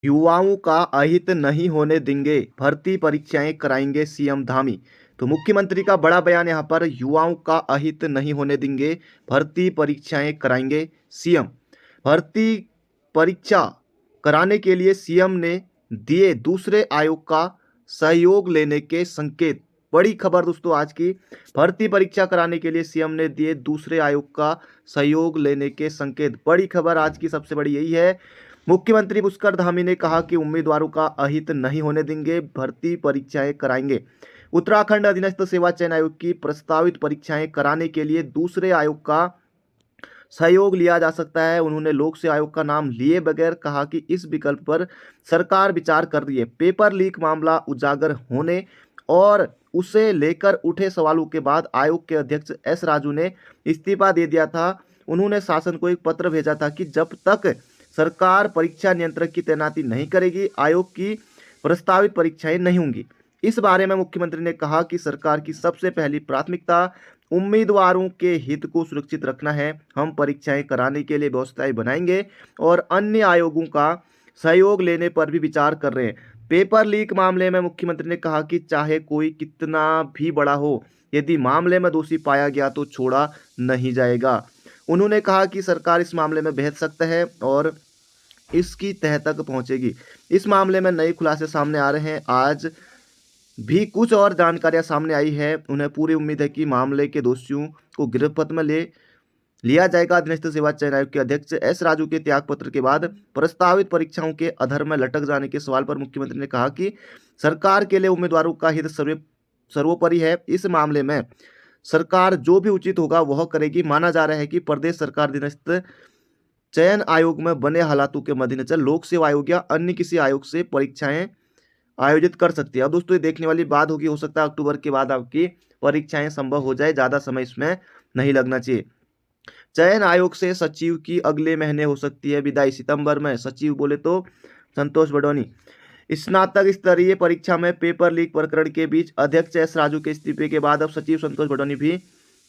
युवाओं का अहित नहीं होने देंगे, भर्ती परीक्षाएं कराएंगे सीएम धामी। तो मुख्यमंत्री का बड़ा बयान यहाँ पर, युवाओं का अहित नहीं होने देंगे, भर्ती परीक्षाएं कराएंगे सीएम। भर्ती परीक्षा कराने के लिए सीएम ने दिए दूसरे आयोग का सहयोग लेने के संकेत। बड़ी खबर दोस्तों आज की, भर्ती परीक्षा कराने के लिए सीएम ने दिए दूसरे आयोग का सहयोग लेने के संकेत। बड़ी खबर आज की सबसे बड़ी यही है। मुख्यमंत्री पुष्कर धामी ने कहा कि उम्मीदवारों का अहित नहीं होने देंगे, भर्ती परीक्षाएं कराएंगे। उत्तराखंड अधीनस्थ सेवा चयन आयोग की प्रस्तावित परीक्षाएं कराने के लिए दूसरे आयोग का सहयोग लिया जा सकता है। उन्होंने लोक सेवा आयोग का नाम लिए बगैर कहा कि इस विकल्प पर सरकार विचार कर रही है। पेपर लीक मामला उजागर होने और उसे लेकर उठे सवालों के बाद आयोग के अध्यक्ष एस राजू ने इस्तीफा दे दिया था। उन्होंने शासन को एक पत्र भेजा था कि जब तक सरकार परीक्षा नियंत्रक की तैनाती नहीं करेगी, आयोग की प्रस्तावित परीक्षाएं नहीं होंगी। इस बारे में मुख्यमंत्री ने कहा कि सरकार की सबसे पहली प्राथमिकता उम्मीदवारों के हित को सुरक्षित रखना है। हम परीक्षाएं कराने के लिए व्यवस्थाएं बनाएंगे और अन्य आयोगों का सहयोग लेने पर भी विचार कर रहे हैं। पेपर लीक मामले में मुख्यमंत्री ने कहा कि चाहे कोई कितना भी बड़ा हो, यदि मामले में दोषी पाया गया तो छोड़ा नहीं जाएगा। उन्होंने कहा कि सरकार इस मामले में बेहद सख्त है और इसकी तह तक पहुंचेगी। इस मामले में नए खुलासे सामने आ रहे हैं। आज भी कुछ और जानकारियां सामने आई है। उन्हें पूरी उम्मीद है कि मामले के दोषियों को गिरफ्त में लिया जाएगा। अधीनस्थ सेवा चयन आयोग के अध्यक्ष एस राजू के त्यागपत्र के बाद प्रस्तावित परीक्षाओं के अधर में लटक जाने के सवाल पर मुख्यमंत्री ने कहा कि सरकार के लिए उम्मीदवारों का हित सर्वोपरि है। इस मामले में सरकार जो भी उचित होगा वह करेगी। माना जा रहा है कि प्रदेश सरकार अधीनस्थ चयन आयोग में बने हालातों के मद्देनजर लोक सेवा आयोग या अन्य किसी आयोग से परीक्षाएं आयोजित कर सकती है। अब दोस्तों ये देखने वाली बात होगी, हो सकता है अक्टूबर के बाद आपकी परीक्षाएं संभव हो जाए, ज़्यादा समय इसमें नहीं लगना चाहिए। चयन आयोग से सचिव की अगले महीने हो सकती है विदाई, सितंबर में। सचिव बोले तो संतोष बडोनी। स्नातक स्तरीय परीक्षा में पेपर लीक प्रकरण के बीच अध्यक्ष एस राजू के इस्तीफे के बाद अब सचिव संतोष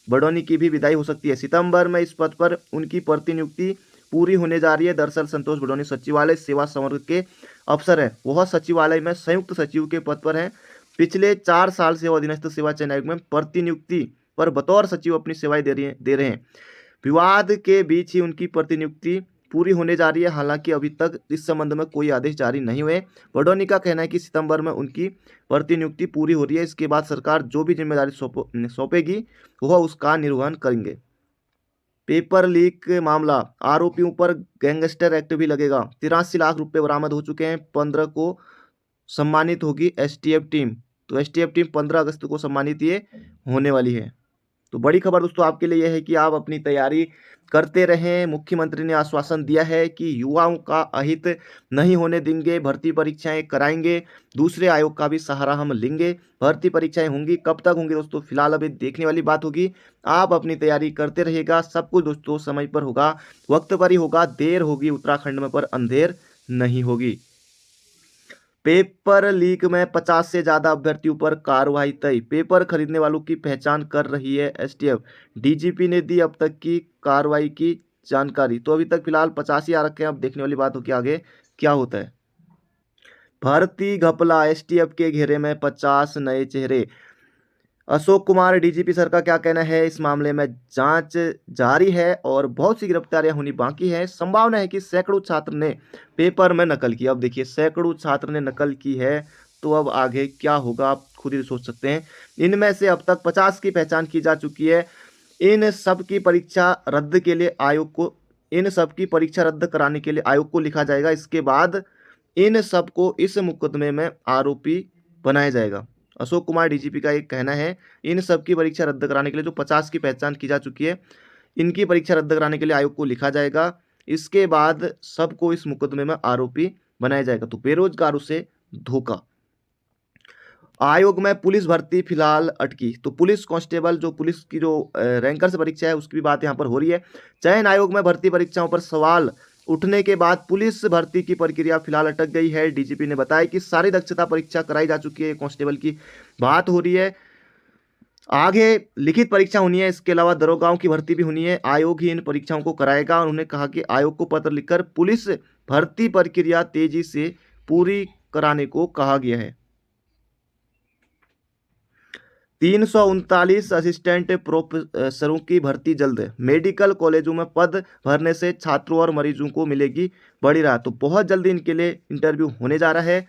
बडोनी की भी विदाई हो सकती है। सितंबर में इस पद पर उनकी प्रतिनियुक्ति पूरी होने जा रही है। दरअसल संतोष बडोनी सचिवालय सेवा संवर्ग के अफसर हैं। वह सचिवालय में संयुक्त सचिव के पद पर हैं। पिछले 4 साल से वह अधीनस्थ सेवा चयन आयोग में प्रतिनियुक्ति पर बतौर सचिव अपनी सेवाएं दे रहे हैं। विवाद के बीच ही उनकी प्रतिनियुक्ति पूरी होने जा रही है। हालांकि अभी तक इस संबंध में कोई आदेश जारी नहीं हुए। बडोनी का कहना है कि सितंबर में उनकी प्रतिनियुक्ति पूरी हो रही है। इसके बाद सरकार जो भी जिम्मेदारी सौंपेगी वह उसका निर्वहन करेंगे। पेपर लीक मामला, आरोपियों पर गैंगस्टर एक्ट भी लगेगा। 83 लाख रुपए बरामद हो चुके हैं। 15 को सम्मानित होगी एसटीएफ टीम। तो एसटीएफ टीम 15 अगस्त को सम्मानित ये होने वाली है। तो बड़ी खबर दोस्तों आपके लिए यह है कि आप अपनी तैयारी करते रहें। मुख्यमंत्री ने आश्वासन दिया है कि युवाओं का अहित नहीं होने देंगे, भर्ती परीक्षाएं कराएंगे, दूसरे आयोग का भी सहारा हम लेंगे। भर्ती परीक्षाएं होंगी, कब तक होंगी दोस्तों फिलहाल अभी देखने वाली बात होगी। आप अपनी तैयारी करते रहिएगा। सब कुछ दोस्तों समय पर होगा, वक्त पर ही होगा। देर होगी उत्तराखंड में पर अंधेर नहीं होगी। पेपर लीक में 50 से ज्यादा अभ्यर्थियों पर कार्रवाई तय। पेपर खरीदने वालों की पहचान कर रही है एसटीएफ। डीजीपी ने दी अब तक की कार्रवाई की जानकारी। तो अभी तक फिलहाल 50 ही आ रखे हैं। अब देखने वाली बात हो कि आगे क्या होता है। भर्ती घपला, एसटीएफ के घेरे में 50 नए चेहरे। अशोक कुमार डीजीपी सर का क्या कहना है इस मामले में? जांच जारी है और बहुत सी गिरफ्तारियां होनी बाकी है। संभावना है कि सैकड़ों छात्र ने पेपर में नकल की। अब देखिए सैकड़ों छात्र ने नकल की है, तो अब आगे क्या होगा आप खुद ही सोच सकते हैं। इनमें से अब तक 50 की पहचान की जा चुकी है। इन सब की परीक्षा रद्द के लिए आयोग को इन सब की परीक्षा रद्द कराने के लिए आयोग को लिखा जाएगा। इसके बाद इन सबको इस मुकदमे में आरोपी बनाया जाएगा। अशोक कुमार डीजीपी का एक कहना है, इन सब की परीक्षा रद्द कराने के लिए जो 50 की पहचान की जा चुकी है, इनकी परीक्षा रद्द कराने के लिए आयोग को लिखा जाएगा। इसके बाद सबको इस मुकदमे में आरोपी बनाया जाएगा। तो बेरोजगारों से धोखा। आयोग में पुलिस भर्ती फिलहाल अटकी। तो पुलिस कांस्टेबल जो पुलिस की जो रैंकर से परीक्षा है उसकी भी बात यहाँ पर हो रही है। चयन आयोग में भर्ती परीक्षाओं पर सवाल उठने के बाद पुलिस भर्ती की प्रक्रिया फिलहाल अटक गई है। डीजीपी ने बताया कि सारी दक्षता परीक्षा कराई जा चुकी है। कांस्टेबल की बात हो रही है, आगे लिखित परीक्षा होनी है। इसके अलावा दरोगाओं की भर्ती भी होनी है। आयोग ही इन परीक्षाओं को कराएगा। उन्होंने कहा कि आयोग को पत्र लिखकर पुलिस भर्ती प्रक्रिया तेजी से पूरी कराने को कहा गया है। 339 असिस्टेंट प्रोफेसरों की भर्ती जल्द। मेडिकल कॉलेजों में पद भरने से छात्रों और मरीजों को मिलेगी बड़ी राहत। तो बहुत जल्दी इनके लिए इंटरव्यू होने जा रहा है।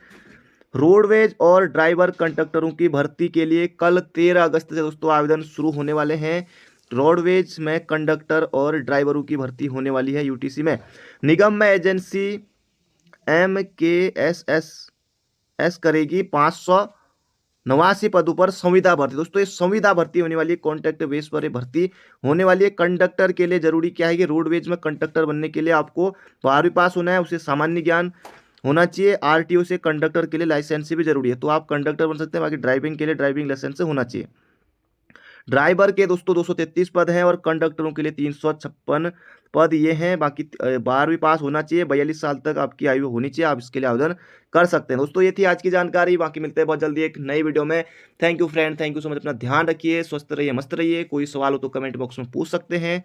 रोडवेज और ड्राइवर कंडक्टरों की भर्ती के लिए कल 13 अगस्त से दोस्तों आवेदन शुरू होने वाले हैं। रोडवेज में कंडक्टर और ड्राइवरों की भर्ती होने वाली है यूटीसी में। निगम में एजेंसी MKSS करेगी 589 पदों पर संविदा भर्ती। दोस्तों ये संविदा भर्ती होने वाली है, कॉन्ट्रैक्ट बेस पर ये भर्ती होने वाली है। कंडक्टर के लिए जरूरी क्या है कि रोडवेज में कंडक्टर बनने के लिए आपको 12वीं पास होना है, उसे सामान्य ज्ञान होना चाहिए। आरटीओ से कंडक्टर के लिए लाइसेंस भी जरूरी है, तो आप कंडक्टर बन सकते हैं। बाकी ड्राइविंग के लिए ड्राइविंग लाइसेंस होना चाहिए। ड्राइवर के दोस्तों 233 पद हैं और कंडक्टरों के लिए 356 पद ये हैं। बाकी 12वीं पास होना चाहिए, 42 साल तक आपकी आयु होनी चाहिए, आप इसके लिए आवेदन कर सकते हैं। दोस्तों ये थी आज की जानकारी, बाकी मिलते हैं बहुत जल्दी एक नई वीडियो में। Thank you friend, thank you so much. अपना ध्यान रखिए, स्वस्थ रहिए, मस्त रहिए। कोई सवाल हो तो कमेंट बॉक्स में पूछ सकते हैं।